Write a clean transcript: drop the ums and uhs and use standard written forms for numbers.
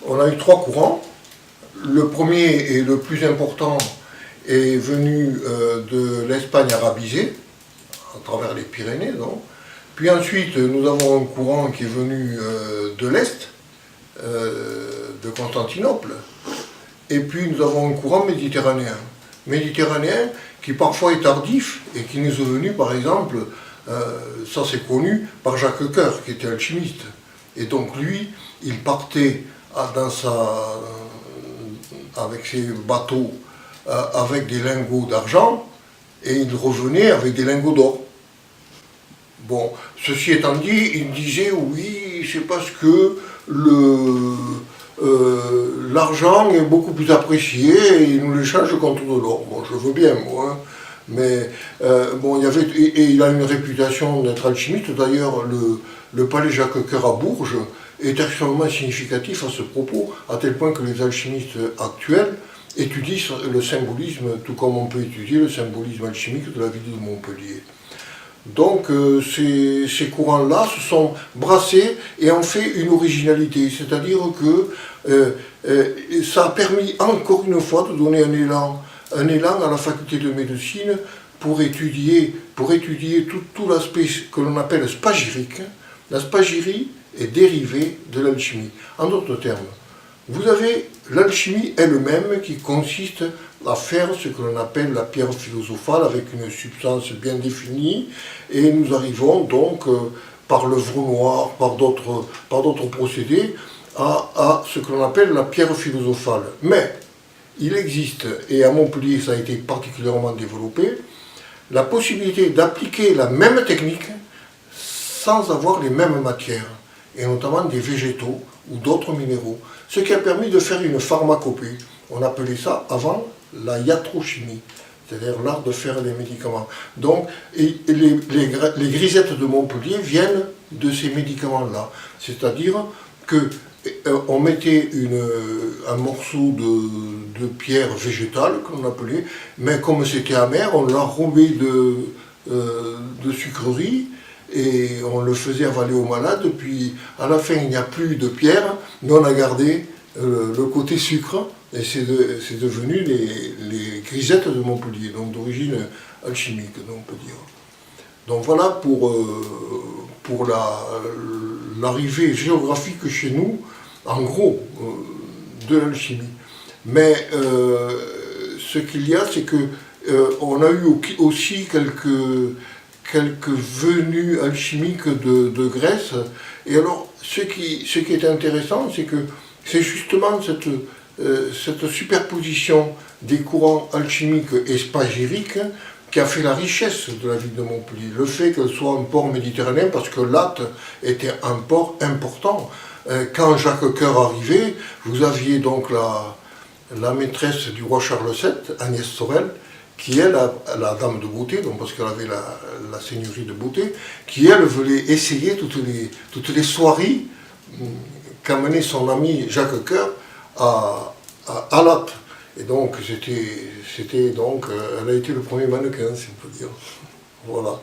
on a eu trois courants. Le premier et le plus important est venu de l'Espagne arabisée, à travers les Pyrénées, donc. Puis ensuite, nous avons un courant qui est venu de l'Est, de Constantinople. Et puis nous avons un courant méditerranéen. Méditerranéen qui parfois est tardif et qui nous est venu, par exemple, ça c'est connu, par Jacques Coeur, qui était alchimiste. Et donc lui, il partait avec ses bateaux avec des lingots d'argent et il revenait avec des lingots d'or. Bon, ceci étant dit, il disait oui, c'est parce que l'argent est beaucoup plus apprécié et il nous l'échange contre de l'or. Bon, je veux bien, moi, hein. Mais bon, il a une réputation d'être alchimiste. D'ailleurs, le palais Jacques Coeur à Bourges est extrêmement significatif à ce propos, à tel point que les alchimistes actuels étudient le symbolisme, tout comme on peut étudier le symbolisme alchimique de la ville de Montpellier. Donc ces courants-là se sont brassés et ont fait une originalité, c'est-à-dire que ça a permis encore une fois de donner un élan à la faculté de médecine pour étudier tout l'aspect que l'on appelle spagyrique. La spagyrie est dérivée de l'alchimie. En d'autres termes, vous avez l'alchimie elle-même qui consiste à faire ce que l'on appelle la pierre philosophale avec une substance bien définie, et nous arrivons donc par le veau noir, par d'autres procédés, à ce que l'on appelle la pierre philosophale. Mais il existe, et à Montpellier ça a été particulièrement développé, la possibilité d'appliquer la même technique sans avoir les mêmes matières, et notamment des végétaux ou d'autres minéraux, ce qui a permis de faire une pharmacopée. On appelait ça avant la iatrochimie, c'est-à-dire l'art de faire les médicaments. Donc, les grisettes de Montpellier viennent de ces médicaments-là, c'est-à-dire qu'on mettait un morceau de pierre végétale, qu'on appelait, mais comme c'était amer, on l'enrobait de sucreries, et on le faisait avaler aux malades, puis à la fin il n'y a plus de pierre, mais on a gardé le côté sucre, et c'est devenu les grisettes de Montpellier, donc d'origine alchimique, on peut dire. Donc voilà pour l'arrivée géographique chez nous, en gros, de l'alchimie. Mais ce qu'il y a, c'est que on a eu aussi quelques venues alchimiques de Grèce. Et alors, ce qui est intéressant, c'est que c'est justement cette superposition des courants alchimiques et spagyriques qui a fait la richesse de la ville de Montpellier. Le fait qu'elle soit un port méditerranéen, parce que Latte était un port important. Quand Jacques Coeur arrivait, vous aviez donc la maîtresse du roi Charles VII, Agnès Sorel, qui est la dame de beauté, donc parce qu'elle avait la seigneurie de beauté, qui elle voulait essayer toutes les soieries qu'amenait son ami Jacques Coeur à Latte. Et donc elle a été le premier mannequin, si on peut dire. Voilà.